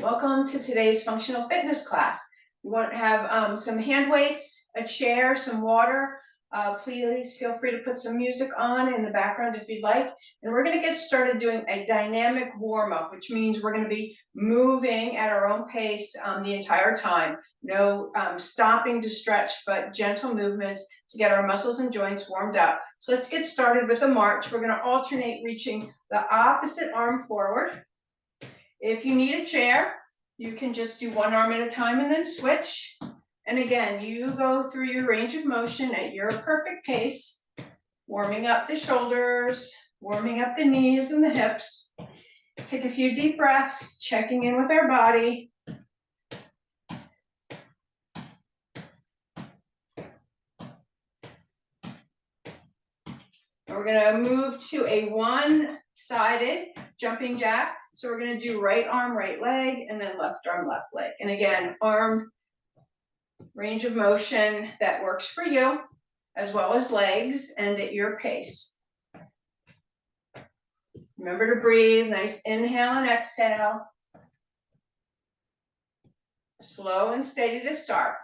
Welcome to today's functional fitness class. We want to have some hand weights, a chair, some water. Please feel free to put some music on in the background if you'd like. And we're going to get started doing a dynamic warm-up, which means we're going to be moving at our own pace the entire time. No stopping to stretch, but gentle movements to get our muscles and joints warmed up. So let's get started with a march. We're going to alternate reaching the opposite arm forward. If you need a chair, you can just do one arm at a time and then switch. And again, you go through your range of motion at your perfect pace, warming up the shoulders, warming up the knees and the hips. Take a few deep breaths, checking in with our body. And we're going to move to a one-sided jumping jack. So we're going to do right arm, right leg, and then left arm, left leg. And again, arm range of motion that works for you, as well as legs and at your pace. Remember to breathe, nice inhale and exhale. Slow and steady to start.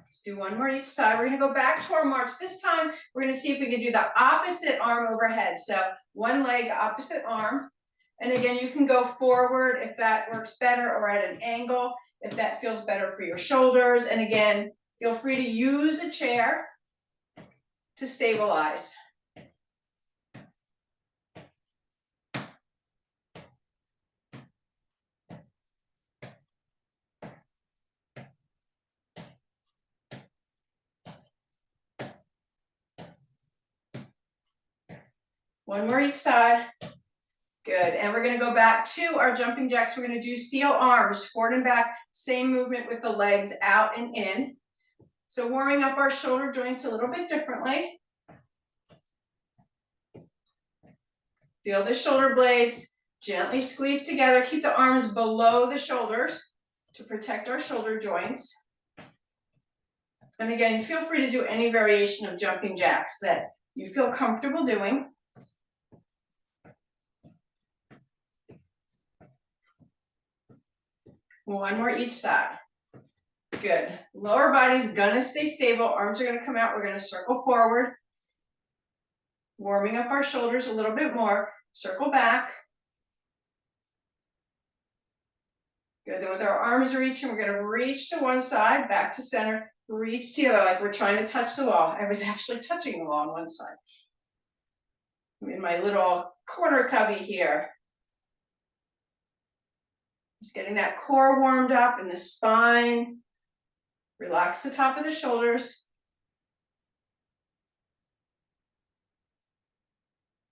Let's do one more each side. We're going to go back to our march. This time, we're going to see if we can do the opposite arm overhead. So one leg, opposite arm. And again, you can go forward if that works better, or at an angle if that feels better for your shoulders. And again, feel free to use a chair to stabilize. One more each side. Good. And we're going to go back to our jumping jacks. We're going to do seal arms, forward and back, same movement with the legs out and in. So warming up our shoulder joints a little bit differently. Feel the shoulder blades, gently squeeze together. Keep the arms below the shoulders to protect our shoulder joints. And again, feel free to do any variation of jumping jacks that you feel comfortable doing. One more each side. Good. Lower body's gonna stay stable. Arms are gonna come out. We're gonna circle forward. Warming up our shoulders a little bit more. Circle back. Good. Then with our arms reaching, we're gonna reach to one side, back to center, reach to the other, like we're trying to touch the wall. I was actually touching the wall on one side. I'm in my little corner cubby here. Just getting that core warmed up and the spine. Relax the top of the shoulders.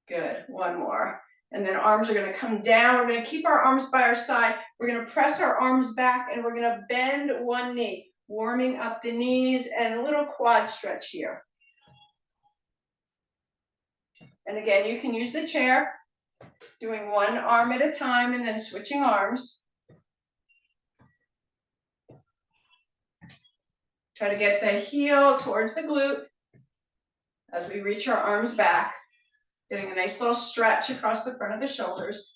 Good, one more. And then arms are gonna come down. We're gonna keep our arms by our side. We're gonna press our arms back and we're gonna bend one knee, warming up the knees and a little quad stretch here. And again, you can use the chair, doing one arm at a time and then switching arms. Try to get the heel towards the glute as we reach our arms back, getting a nice little stretch across the front of the shoulders.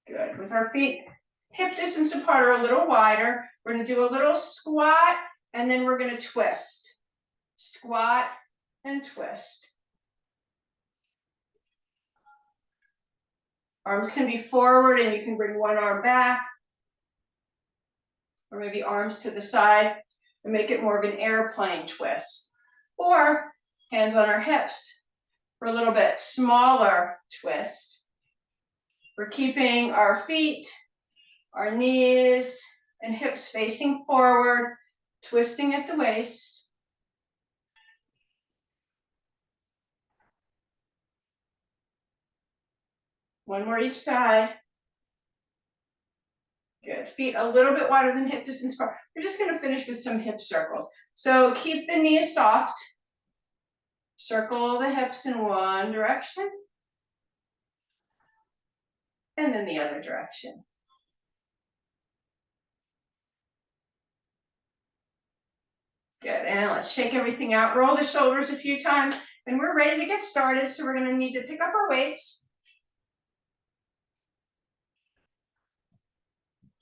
Good. With our feet hip distance apart or a little wider, we're going to do a little squat and then we're going to twist. Squat and twist. Arms can be forward and you can bring one arm back, or maybe arms to the side and make it more of an airplane twist. Or hands on our hips for a little bit smaller twist. We're keeping our feet, our knees and hips facing forward, twisting at the waist. One more each side. Good. Feet a little bit wider than hip distance apart. We're just going to finish with some hip circles. So keep the knees soft. Circle the hips in one direction. and then the other direction. Good, and let's shake everything out. Roll the shoulders a few times, and we're ready to get started. So we're gonna need to pick up our weights.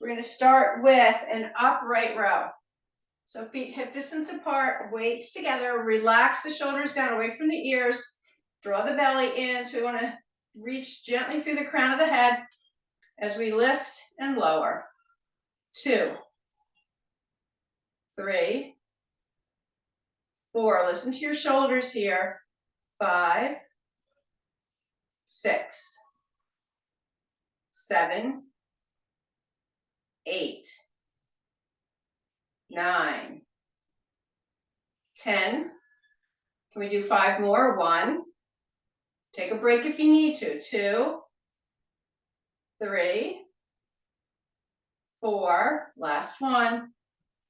We're gonna start with an upright row. So feet hip distance apart, weights together, relax the shoulders down away from the ears, draw the belly in. So we wanna reach gently through the crown of the head as we lift and lower. 2, 3, 4, listen to your shoulders here. 5, 6, 7, 8, 9, 10. Can we do 5 more? 1. Take a break if you need to. 2, 3, 4, last one,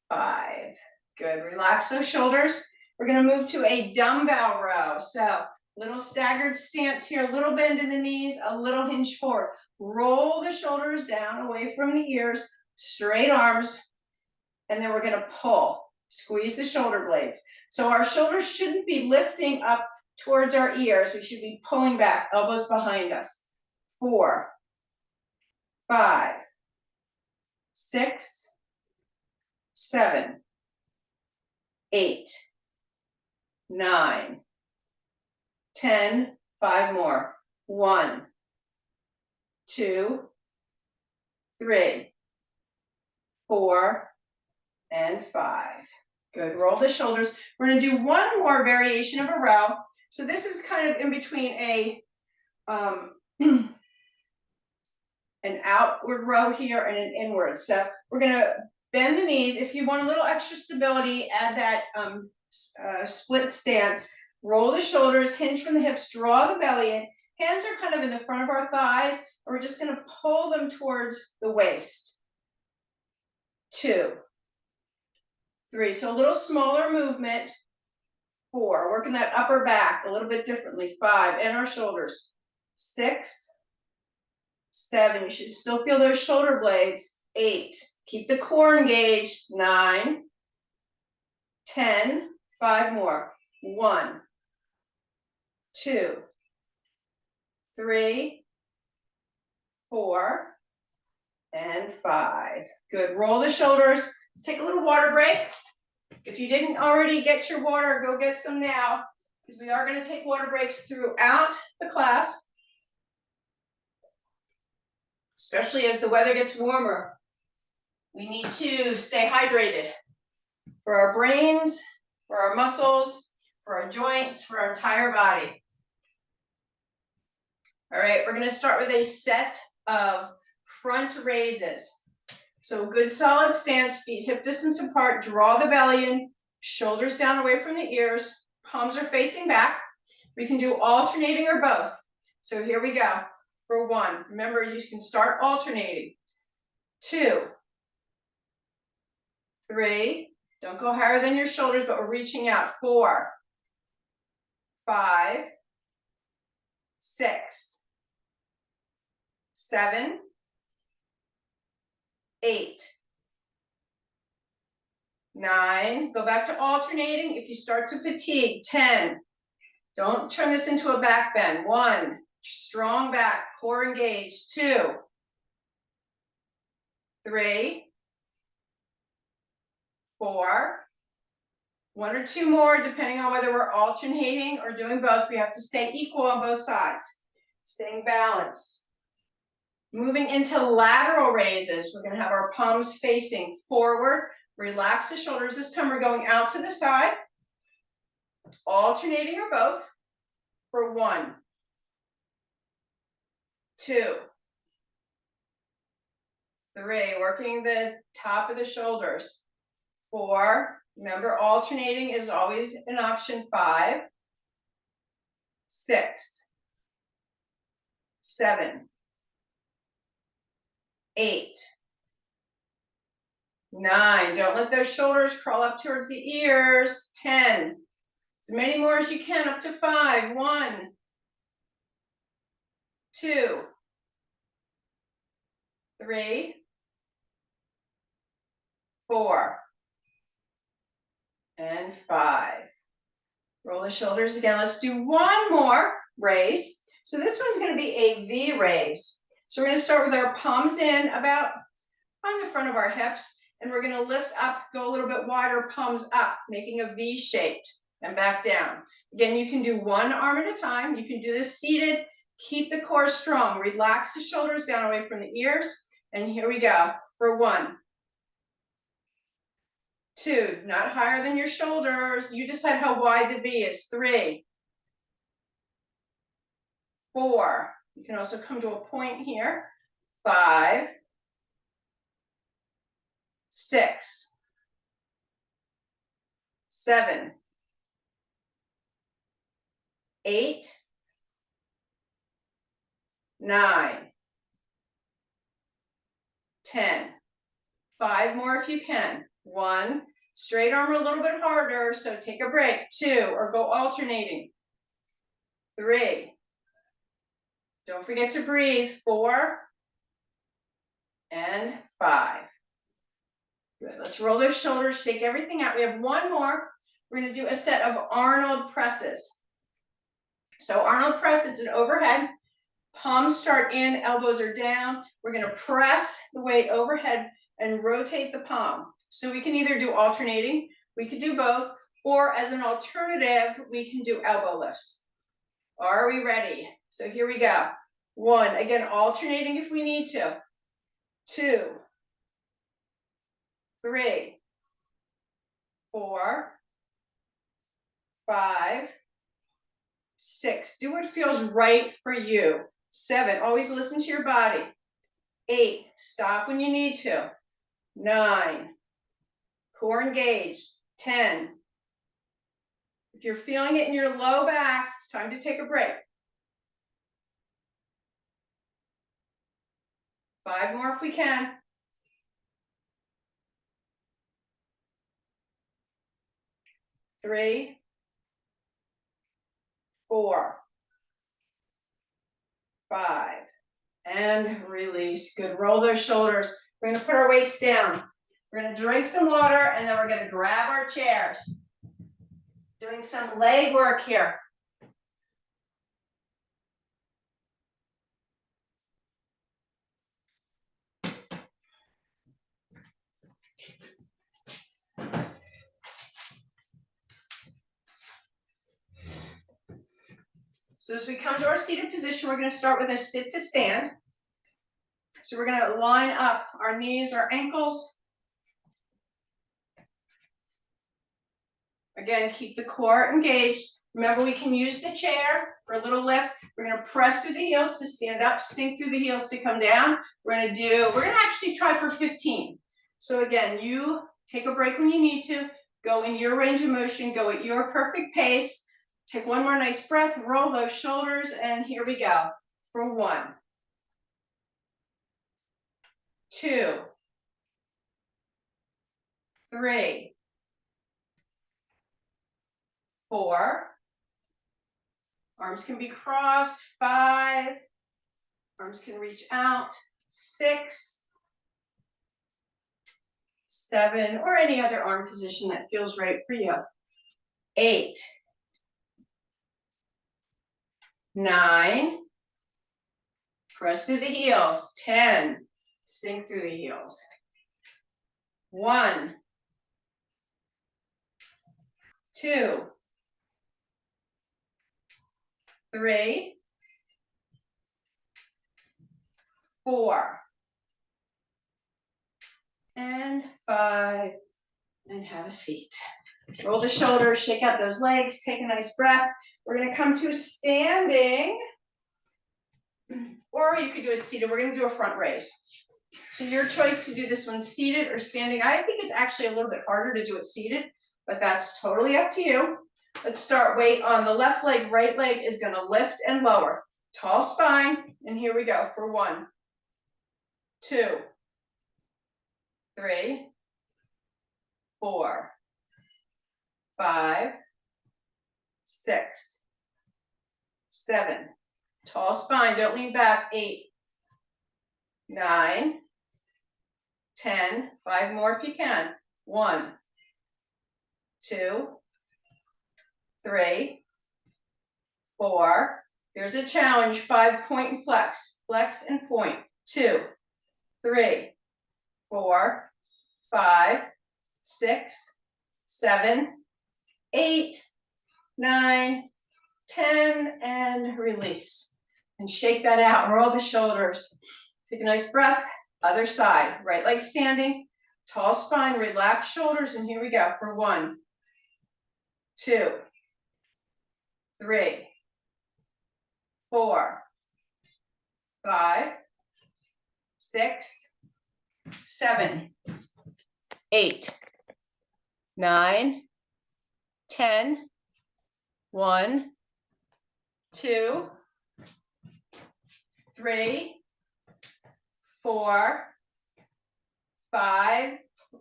5. Good, relax those shoulders. We're gonna move to a dumbbell row. So little staggered stance here, a little bend in the knees, a little hinge forward. Roll the shoulders down away from the ears, straight arms, and then we're gonna pull. Squeeze the shoulder blades. So our shoulders shouldn't be lifting up towards our ears. We should be pulling back, elbows behind us. 4, 5, 6, 7, 8, 9, 10, 5 more. 1, 2, 3, 4, and 5. Good, roll the shoulders. We're gonna do one more variation of a row. So this is kind of in between a an outward row here and an inward. So we're gonna bend the knees. If you want a little extra stability, add that split stance. Roll the shoulders, hinge from the hips, draw the belly in. Hands are kind of in the front of our thighs, and we're just gonna pull them towards the waist. 2, 3, so a little smaller movement. 4, working that upper back a little bit differently. 5, and our shoulders. 6, 7, you should still feel those shoulder blades. 8, keep the core engaged. 9, 10, 5 more. 1, 2, 3, 4, and 5. Good, roll the shoulders. Let's take a little water break. If you didn't already get your water, go get some now, because we are going to take water breaks throughout the class, especially as the weather gets warmer. We need to stay hydrated for our brains, for our muscles, for our joints, for our entire body. All right, we're going to start with a set of front raises. So good solid stance, feet hip distance apart, draw the belly in, shoulders down away from the ears, palms are facing back. We can do alternating or both. So here we go. For 1, remember you can start alternating. 2, 3, don't go higher than your shoulders, but we're reaching out. 4, 5, 6, 7, 8, 9, go back to alternating. If you start to fatigue, 10, don't turn this into a back bend. 1, strong back, core engaged. 2, 3, 4, 1 or 2 more, depending on whether we're alternating or doing both. We have to stay equal on both sides, staying balanced. Moving into lateral raises, we're going to have our palms facing forward. Relax the shoulders. This time we're going out to the side, alternating or both. For 1, 2, 3, working the top of the shoulders. 4, remember alternating is always an option. 5, 6, 7, 8, 9, don't let those shoulders crawl up towards the ears. 10, as many more as you can, up to 5. 1, 2, 3, 4, and 5. Roll the shoulders again. Let's do one more raise. So this one's going to be a V raise. So we're going to start with our palms in about on the front of our hips, and we're going to lift up, go a little bit wider, palms up, making a V shaped, and back down. Again, you can do one arm at a time. You can do this seated. Keep the core strong. Relax the shoulders down away from the ears. And here we go for 1, 2, not higher than your shoulders. You decide how wide the V is. 3, 4. You can also come to a point here. 5, 6, 7, 8, 9, 10. 5 more if you can. 1, straight arm a little bit harder, so take a break. 2, or go alternating. 3, don't forget to breathe. 4, and 5. Good, let's roll those shoulders, shake everything out. We have one more. We're gonna do a set of Arnold presses. So Arnold press, it's an overhead. Palms start in, elbows are down. We're gonna press the weight overhead and rotate the palm. So we can either do alternating, we could do both, or as an alternative, we can do elbow lifts. Are we ready? So here we go. 1, again, alternating if we need to. 2, 3, 4, 5, 6. Do what feels right for you. 7, always listen to your body. 8, stop when you need to. 9, core engaged. 10. If you're feeling it in your low back, it's time to take a break. 5 more if we can. 3, 4, 5, and release. Good, roll those shoulders. We're gonna put our weights down. We're gonna drink some water, and then we're gonna grab our chairs. Doing some leg work here. So as we come to our seated position, we're going to start with a sit to stand. So we're going to line up our knees, our ankles. Again, keep the core engaged. Remember, we can use the chair for a little lift. We're going to press through the heels to stand up, sink through the heels to come down. We're going to actually try for 15. So again, you take a break when you need to, go in your range of motion, go at your perfect pace. Take one more nice breath, roll those shoulders, and here we go. For 1, 2, 3, 4. Arms can be crossed. 5. Arms can reach out. 6, 7, or any other arm position that feels right for you. 8, 9. Press through the heels. 10. Sink through the heels. 1, 2, 3, 4, and 5, and have a seat. Roll the shoulders, shake out those legs, take a nice breath. We're going to come to standing, or you could do it seated. We're going to do a front raise. So your choice to do this one seated or standing. I think it's actually a little bit harder to do it seated, but that's totally up to you. Let's start weight on the left leg. Right leg is going to lift and lower. Tall spine, and here we go for 1, 2, 3, 4, 5, 6, 7. Tall spine, don't lean back. 8, 9, 10, 5 more if you can. 1, 2, 3, 4. Here's a challenge, 5 point and flex. Flex and point. 2, 3, 4, 5, 6, 7, 8, 9, 10, and release. And shake that out, roll the shoulders. Take a nice breath, other side. Right leg standing, tall spine, relax shoulders, and here we go for 1, 2, 3, 4, 5, 6, 7, 8, 9, 10, 1, 2, 3, 4, 5,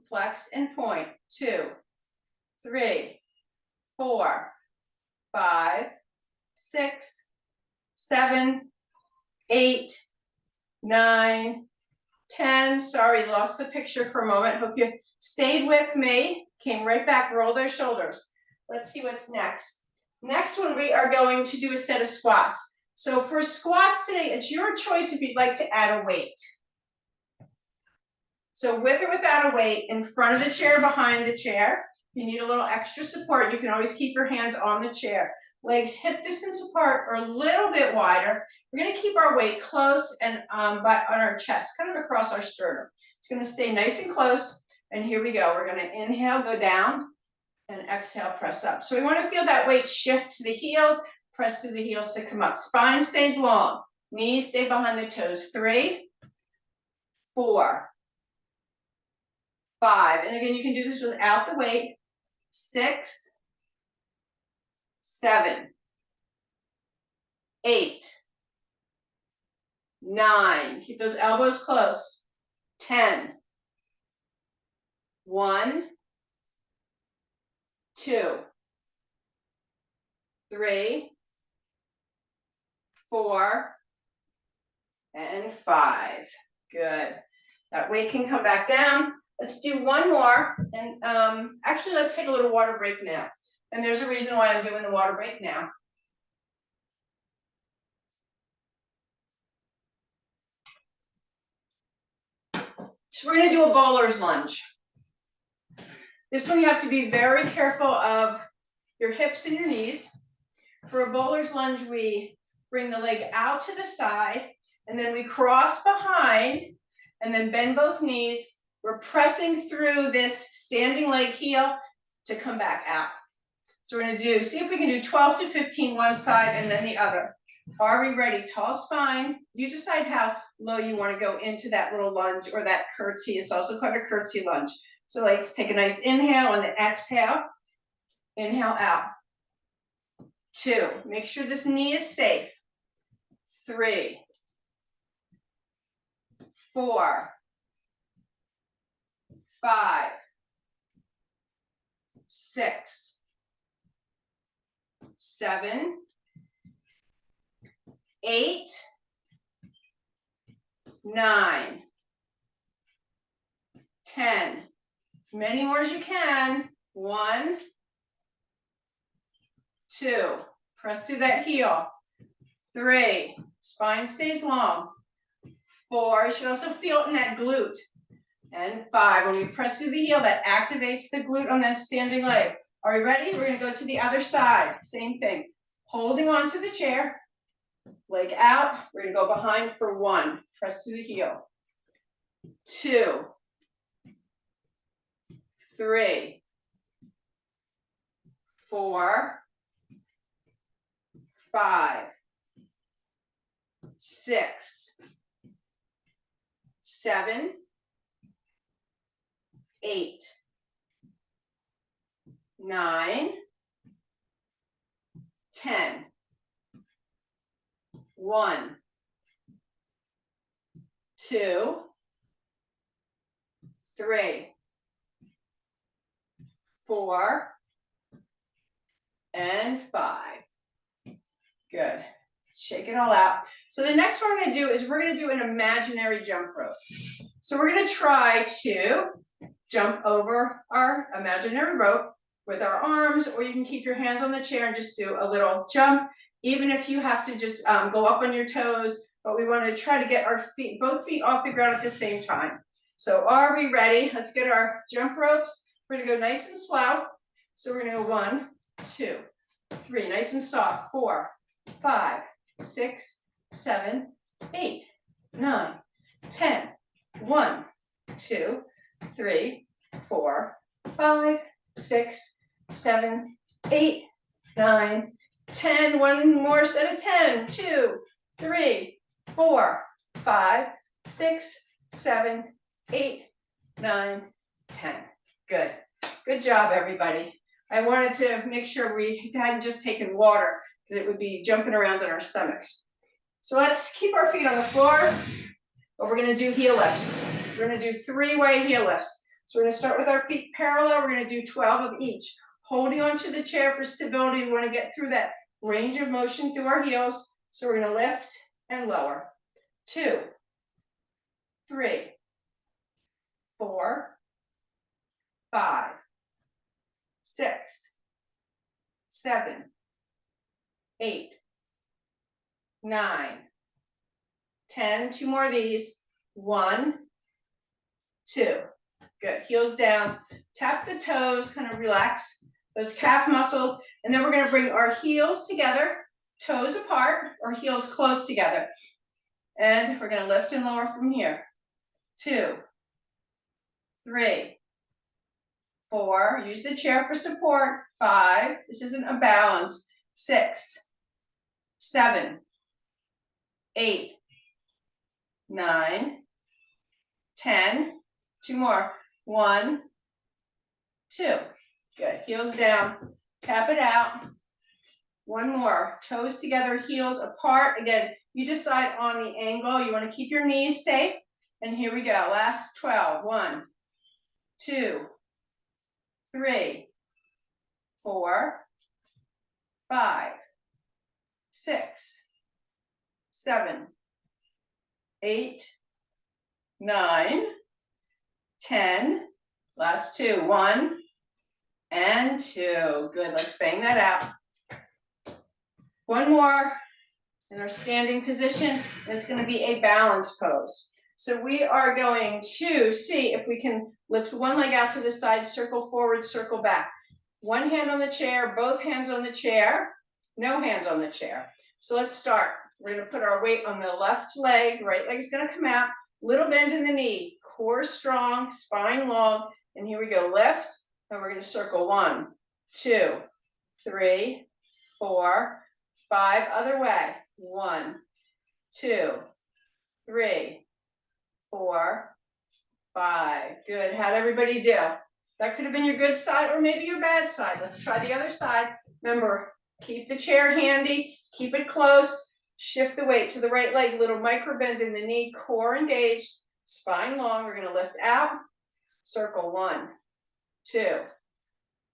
flex and point. 2, 3, 4, 5, 6, 7, 8, 9, 10. Sorry, lost the picture for a moment. Hope you stayed with me. Came right back, roll their shoulders. Let's see what's next. Next one, we are going to do a set of squats. So for squats today, it's your choice if you'd like to add a weight. So with or without a weight, in front of the chair, behind the chair. If you need a little extra support, you can always keep your hands on the chair. Legs hip distance apart or a little bit wider. We're going to keep our weight close and on our chest, kind of across our sternum. It's going to stay nice and close. And here we go. We're going to inhale, go down, and exhale, press up. So we want to feel that weight shift to the heels, press through the heels to come up. Spine stays long. Knees stay behind the toes. 3, 4, 5. And again, you can do this without the weight. 6, 7, 8, 9. Keep those elbows close. 10. 1, 2, 3, 4, and 5. Good. That weight can come back down. Let's do one more. And actually, let's take a little water break now. And there's a reason why I'm doing the water break now. So we're going to do a bowler's lunge. This one you have to be very careful of your hips and your knees. For a bowler's lunge, we bring the leg out to the side, and then we cross behind, and then bend both knees. We're pressing through this standing leg heel to come back out. So we're going to see if we can do 12 to 15 one side and then the other. Are we ready? Tall spine. You decide how low you want to go into that little lunge or that curtsy. It's also called a curtsy lunge. So let's take a nice inhale and then exhale. Inhale out. 2. Make sure this knee is safe. 3, 4, 5, 6, 7, 8, 9, 10. As many more as you can. 1, 2. Press through that heel. 3. Spine stays long. 4. You should also feel it in that glute. And 5. When we press through the heel, that activates the glute on that standing leg. Are we ready? We're going to go to the other side. Same thing. Holding on to the chair. Leg out. We're going to go behind for 1. Press through the heel. 2, 3, 4, 5, 6, 7, 8, 9, 10. 1, 2, 3, 4, and 5. Good. Shake it all out. So the next one we're going to do is we're going to do an imaginary jump rope. So we're gonna try to jump over our imaginary rope with our arms, or you can keep your hands on the chair and just do a little jump, even if you have to just go up on your toes, but we want to try to get our feet, both feet off the ground at the same time. So are we ready? Let's get our jump ropes. We're gonna go nice and slow. So we're gonna go 1, 2, 3, nice and soft, 4, 5, 6, 7, 8, 9, 10, 1, 2, 3, 4, 5, 6, 7, 8, 9, 10. One more set of 10. 2, 3, 4, 5, 6, 7, 8, 9, 10. Good. Good job, everybody. I wanted to make sure we hadn't just taken water because it would be jumping around in our stomachs. So let's keep our feet on the floor, but we're going to do heel lifts. We're going to do 3-way heel lifts. So we're going to start with our feet parallel. We're going to do 12 of each. Holding onto the chair for stability. We want to get through that range of motion through our heels. So we're going to lift and lower. 2, 3, 4, 5, 6, 7, 8, 9, 10. 2 more of these. 1, 2. Good. Heels down. Tap the toes. Kind of relax those calf muscles. And then we're going to bring our heels together, toes apart, or heels close together. And we're going to lift and lower from here. 2, 3, 4. Use the chair for support. 5. This isn't a balance. 6, 7, 8, 9, 10. 2 more. 1, 2. Good. Heels down. Tap it out. 1 more. Toes together, heels apart. Again, you decide on the angle. You want to keep your knees safe. And here we go. Last 12. 1, 2, 3, 4, 5, 6, 7, 8, 9, 10. Last 2. 1 and 2. Good. Let's bang that out. 1 more in our standing position. It's going to be a balance pose. So we are going to see if we can lift one leg out to the side, circle forward, circle back. 1 hand on the chair, both hands on the chair, no hands on the chair. So let's start. We're going to put our weight on the left leg, right leg is going to come out, little bend in the knee, core strong, spine long, and here we go, lift, and we're going to circle 1, 2, 3, 4, 5, other way, 1, 2, 3, 4, 5. Good. How'd everybody do? That could have been your good side or maybe your bad side. Let's try the other side. Remember, keep the chair handy, keep it close, shift the weight to the right leg, little micro bend in the knee, core engaged, spine long. We're going to lift out, circle 1, 2,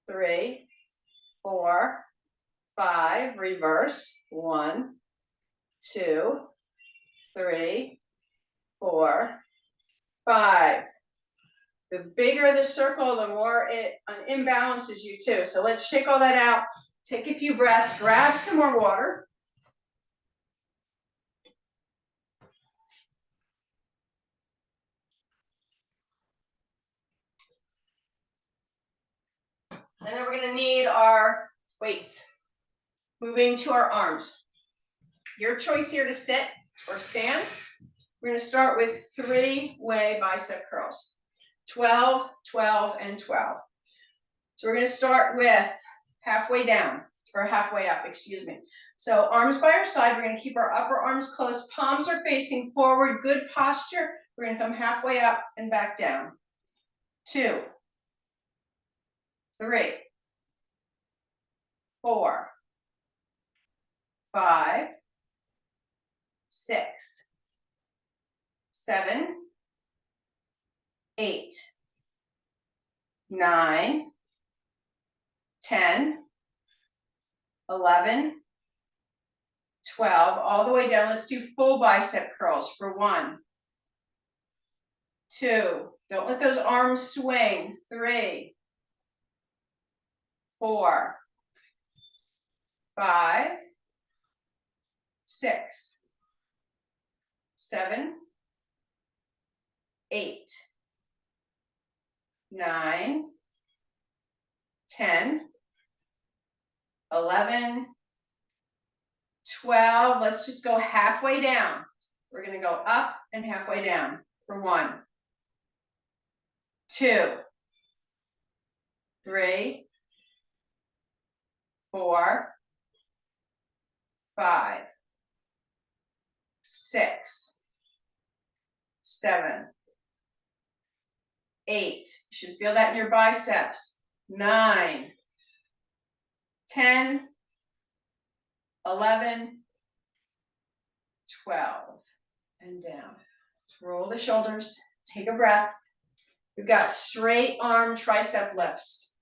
3, 4, 5, reverse, 1, 2, 3, 4, 5. The bigger the circle, the more it imbalances you too. So let's shake all that out. Take a few breaths, grab some more water. And then we're going to need our weights. Moving to our arms. Your choice here to sit or stand. We're going to start with 3-way bicep curls. 12, 12, and 12. So we're going to start with halfway down, or halfway up, excuse me. So arms by our side, we're going to keep our upper arms closed, palms are facing forward, good posture. We're going to come halfway up and back down. 2, 3, 4, 5, 6, 7, 8, 9, 10, 11, 12, all the way down. Let's do full bicep curls for 1, 2. Don't let those arms swing. 3, 4, 5, 6, 7, 8, 9, 10, 11, 12. Let's just go halfway down. We're going to go up and halfway down for 1, 2, 3, 4, 5, 6, 7, 8. You should feel that in your biceps. 9, 10, 11, 12, and down. Let's roll the shoulders, take a breath. We've got straight arm tricep lifts.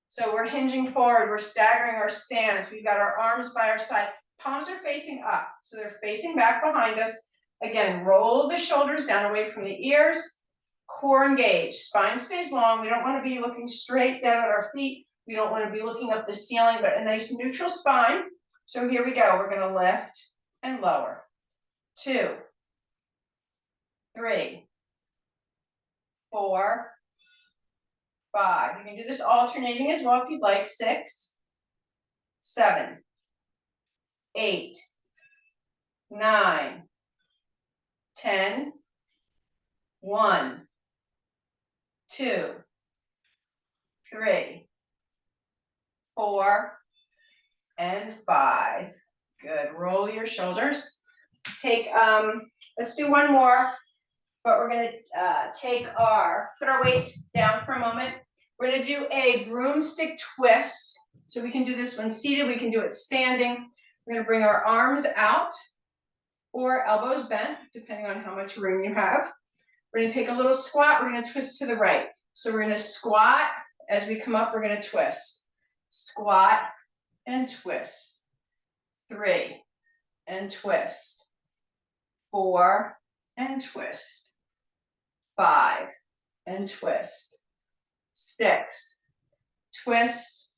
So we're hinging forward, we're staggering our stance. We've got our arms by our side. Palms are facing up, so they're facing back behind us. Again, roll the shoulders down away from the ears, core engaged, spine stays long. We don't want to be looking straight down at our feet. We don't want to be looking up the ceiling, but a nice neutral spine. So here we go, we're going to lift and lower. 2, 3, 4, 5. You can do this alternating as well if you'd like. 6, 7, 8, 9, 10, 1, 2, 3, 4, and 5. Good. Roll your shoulders. Take, let's do one more, but we're going to put our weights down for a moment. We're going to do a broomstick twist. So we can do this when seated, we can do it standing. We're going to bring our arms out or elbows bent, depending on how much room you have. We're going to take a little squat, we're going to twist to the right. So we're going to squat, as we come up, we're going to twist. Squat and twist. 3, and twist. 4, and twist. 5, and twist. 6, twist.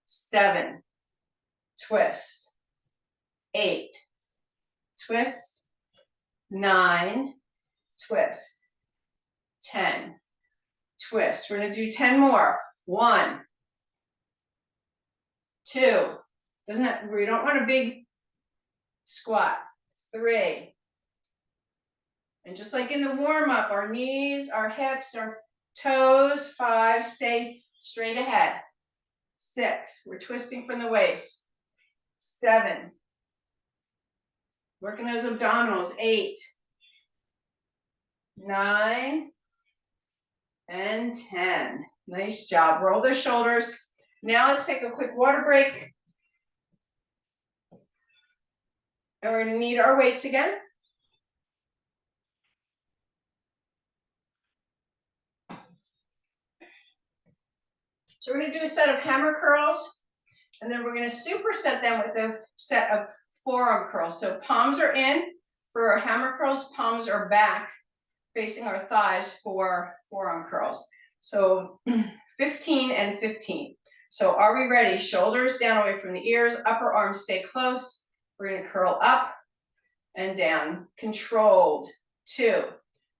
7, twist. 8, twist. 9, twist. 10, twist. We're going to do 10 more. 1, 2. We don't want a big squat. 3. And just like in the warm-up, our knees, our hips, our toes. 5, stay straight ahead. 6, we're twisting from the waist. 7, working those abdominals. 8, 9, and 10. Nice job. Roll the shoulders. Now let's take a quick water break. And we're going to need our weights again. So we're going to do a set of hammer curls, and then we're going to superset them with a set of forearm curls. So palms are in for our hammer curls, palms are back, facing our thighs for forearm curls. So 15 and 15. So are we ready? Shoulders down away from the ears, upper arms stay close. We're going to curl up and down, controlled. 2,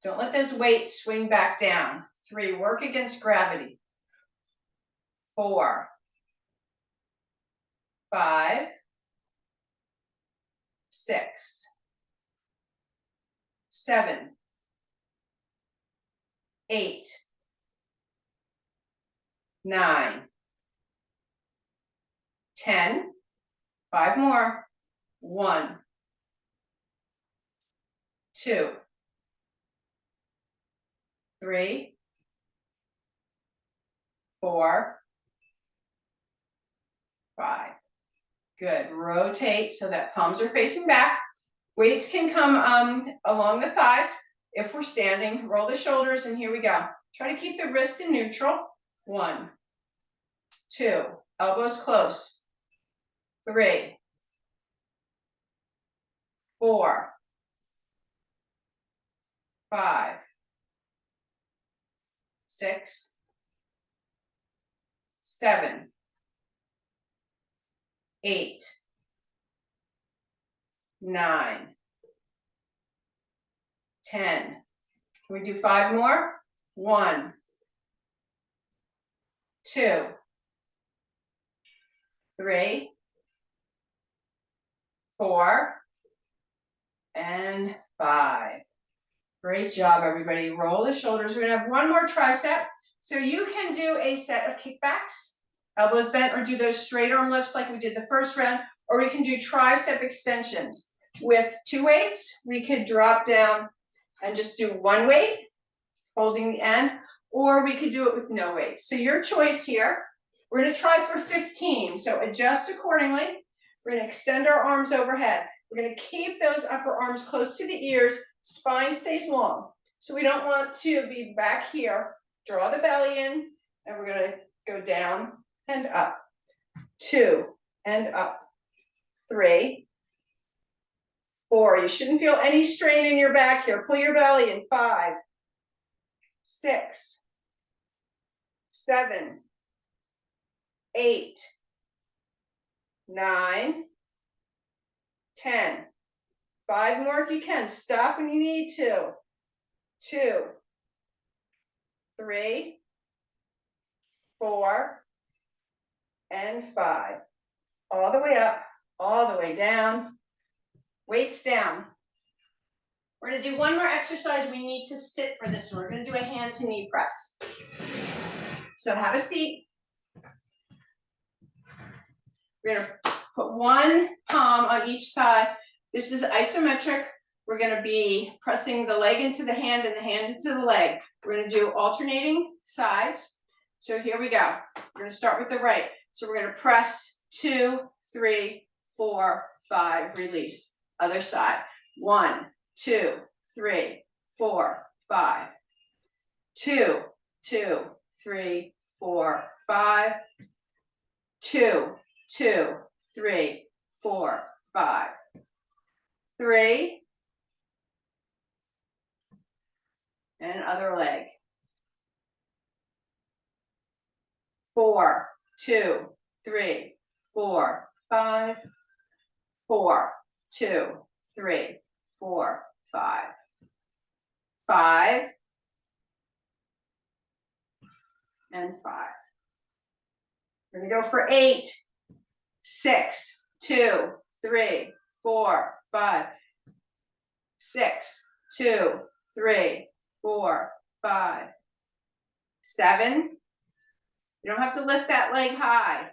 don't let those weights swing back down. 3, work against gravity. 4, 5, 6, 7, 8, 9, 10, 5 more. 1, 2, 3, 4, 5. Good. Rotate so that palms are facing back. Weights can come along the thighs. If we're standing, roll the shoulders, and here we go. Try to keep the wrists in neutral. 1, 2, elbows close. 3, 4, 5, 6, 7, 8, 9, 10. Can we do 5 more? 1, 2, 3, 4, and 5. Great job, everybody. Roll the shoulders. We're gonna have one more tricep. So you can do a set of kickbacks, elbows bent, or do those straight arm lifts like we did the first round, or we can do tricep extensions. With 2 weights, we could drop down and just do 1 weight, holding the end, or we could do it with no weight. So your choice here. We're gonna try for 15, so adjust accordingly. We're gonna extend our arms overhead. We're gonna keep those upper arms close to the ears, spine stays long. So we don't want to be back here. Draw the belly in, and we're gonna go down and up. 2, and up. 3, 4. You shouldn't feel any strain in your back here. Pull your belly in. 5, 6, 7, 8, 9, 10. 5 more if you can. Stop when you need to. 2, 3, 4, and 5. All the way up, all the way down. Weights down. We're going to do one more exercise. We need to sit for this one. We're going to do a hand to knee press. So have a seat. We're going to put one palm on each thigh. This is isometric. We're going to be pressing the leg into the hand and the hand into the leg. We're going to do alternating sides. So here we go. We're going to start with the right. So we're going to press 2, 3, 4, 5, release. Other side. 1, 2, 3, 4, 5. 2, 2, 3, 4, 5. 2, 2, 3, 4, 5. 3. And other leg. 4, 2, 3, 4, 5. 4, 2, 3, 4, 5. 5. And 5. We're going to go for 8, 6, 2, 3, 4, 5. 6, 2, 3, 4, 5. 7. You don't have to lift that leg high.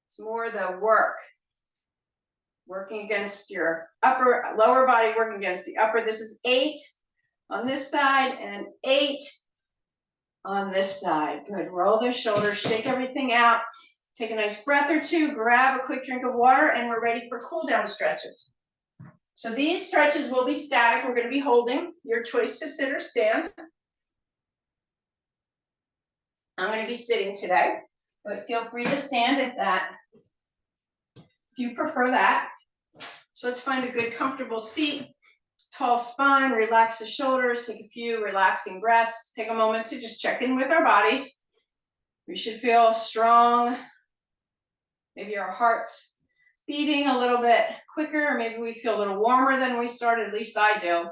It's more the work. Working against your lower body, working against the upper. This is 8 on this side and 8 on this side. Good. Roll those shoulders, shake everything out. Take a nice breath or two, grab a quick drink of water, and we're ready for cool down stretches. So these stretches will be static. We're going to be holding. Your choice to sit or stand. I'm going to be sitting today, but feel free to stand if you prefer that. So let's find a good comfortable seat, tall spine, relax the shoulders, take a few relaxing breaths, take a moment to just check in with our bodies. We should feel strong. Maybe our heart's beating a little bit quicker, or maybe we feel a little warmer than we started, at least I do.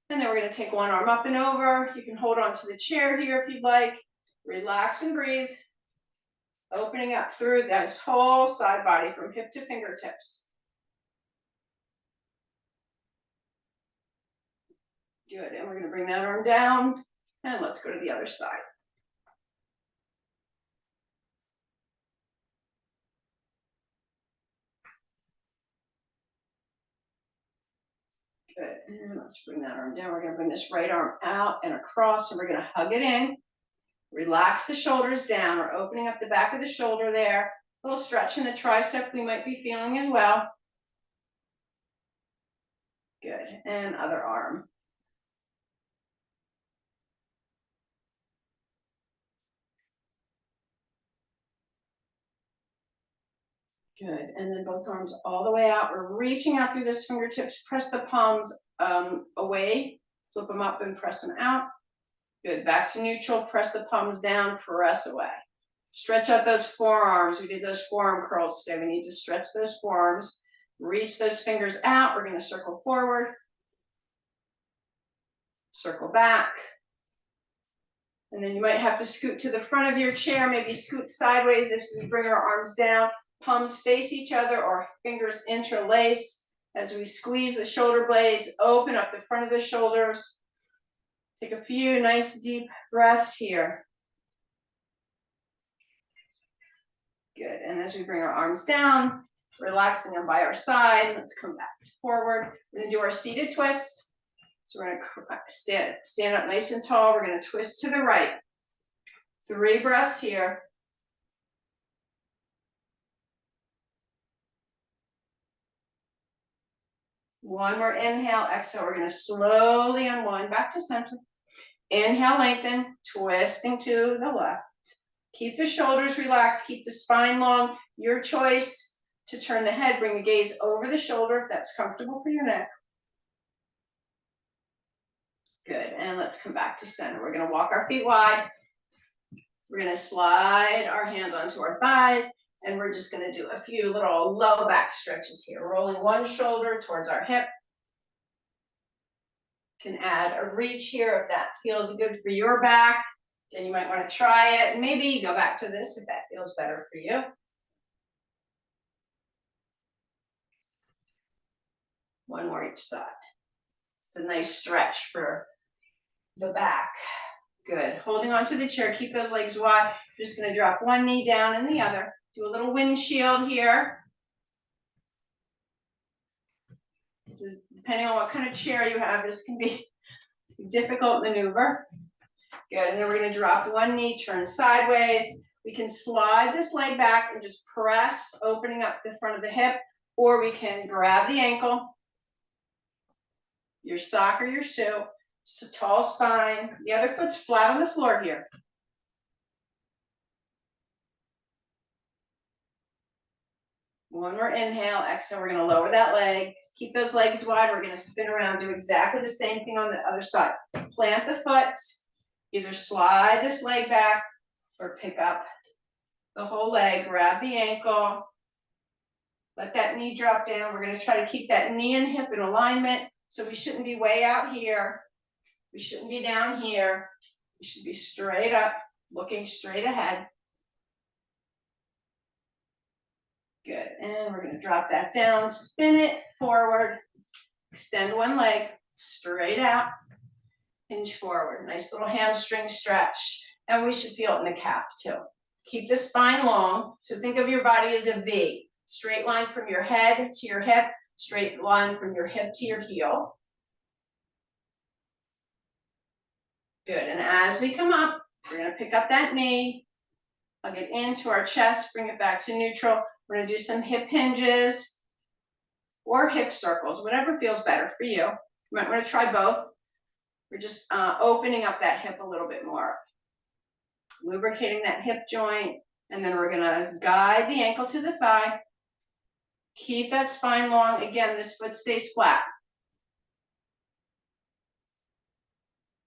And then we're going to take one arm up and over. You can hold on to the chair here if you'd like. Relax and breathe. Opening up through this whole side body from hip to fingertips. Good, and we're going to bring that arm down, and let's go to the other side. Good, and let's bring that arm down. We're going to bring this right arm out and across, and we're going to hug it in. Relax the shoulders down. We're opening up the back of the shoulder there. A little stretch in the tricep we might be feeling as well. Good, and other arm. Good, and then both arms all the way out. We're reaching out through those fingertips. Press the palms away, flip them up and press them out. Good, back to neutral, press the palms down, press away. Stretch out those forearms. We did those forearm curls today. We need to stretch those forearms. Reach those fingers out. We're going to circle forward. Circle back. And then you might have to scoot to the front of your chair, maybe scoot sideways as we bring our arms down. Palms face each other or fingers interlace as we squeeze the shoulder blades, open up the front of the shoulders. Take a few nice deep breaths here. Good, and as we bring our arms down, relaxing them by our side, let's come back forward. We're gonna do our seated twist. So we're gonna stand up nice and tall. We're gonna twist to the right. 3 breaths here. One more inhale, exhale. We're gonna slowly unwind back to center. Inhale, lengthen, twisting to the left. Keep the shoulders relaxed, keep the spine long. Your choice to turn the head, bring the gaze over the shoulder if that's comfortable for your neck. Good, and let's come back to center. We're gonna walk our feet wide. We're gonna slide our hands onto our thighs, and we're just gonna do a few little low back stretches here. Rolling one shoulder towards our hip. Can add a reach here if that feels good for your back. Then you might want to try it, and maybe go back to this if that feels better for you. One more each side. It's a nice stretch for the back. Good. Holding onto the chair, keep those legs wide. Just going to drop one knee down and the other. Do a little windshield here. This is, depending on what kind of chair you have, this can be a difficult maneuver. Good, and then we're going to drop one knee, turn sideways. We can slide this leg back and just press, opening up the front of the hip, or we can grab the ankle, your sock or your shoe, so tall spine. The other foot's flat on the floor here. One more inhale, exhale, we're going to lower that leg. Keep those legs wide. We're going to spin around, do exactly the same thing on the other side. Plant the foot. Either slide this leg back or pick up the whole leg, grab the ankle, let that knee drop down. We're going to try to keep that knee and hip in alignment. So we shouldn't be way out here. We shouldn't be down here. We should be straight up, looking straight ahead. Good, and we're going to drop that down, spin it forward, extend one leg, straight out. Hinge forward, nice little hamstring stretch. And we should feel it in the calf too. Keep the spine long. So think of your body as a V. Straight line from your head to your hip, straight line from your hip to your heel. Good, and as we come up, we're gonna pick up that knee, hug it into our chest, bring it back to neutral. We're gonna do some hip hinges or hip circles, whatever feels better for you. You might wanna try both. We're just opening up that hip a little bit more. Lubricating that hip joint, and then we're gonna guide the ankle to the thigh. Keep that spine long. Again, this foot stays flat.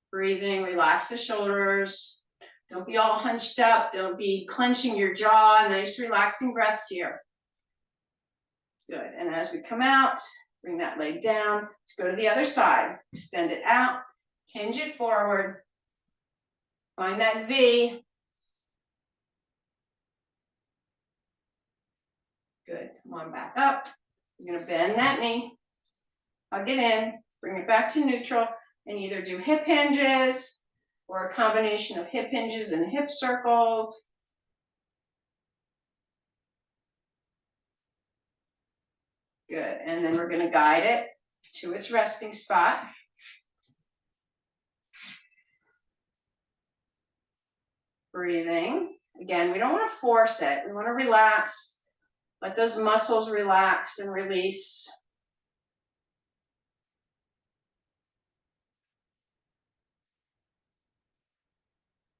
Breathing, relax the shoulders. Don't be all hunched up. Don't be clenching your jaw. Nice relaxing breaths here. Good, and as we come out, bring that leg down. Let's go to the other side. Extend it out. Hinge it forward. Find that V. Good. Come on back up. You're going to bend that knee. Hug it in. Bring it back to neutral. And either do hip hinges or a combination of hip hinges and hip circles. Good. And then we're going to guide it to its resting spot. Breathing. Again, we don't want to force it. We want to relax. Let those muscles relax and release.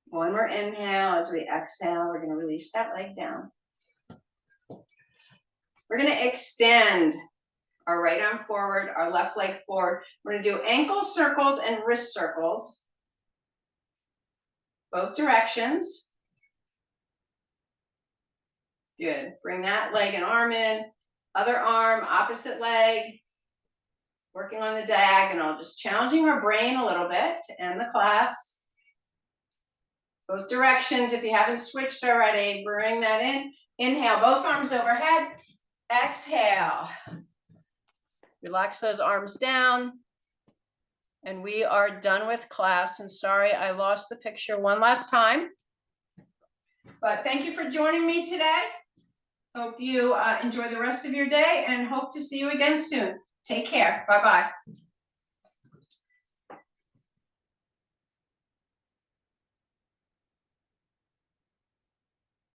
One more inhale. As we exhale, we're going to release that leg down. We're going to extend our right arm forward, our left leg forward. We're going to do ankle circles and wrist circles. both directions. Good. Bring that leg and arm in. Other arm, opposite leg. Working on the diagonal, just challenging our brain a little bit to end the class. Both directions, if you haven't switched already, bring that in. Inhale, both arms overhead. Exhale. Relax those arms down. And we are done with class. And sorry, I lost the picture one last time. But thank you for joining me today. Hope you enjoy the rest of your day and hope to see you again soon. Take care. Bye-bye.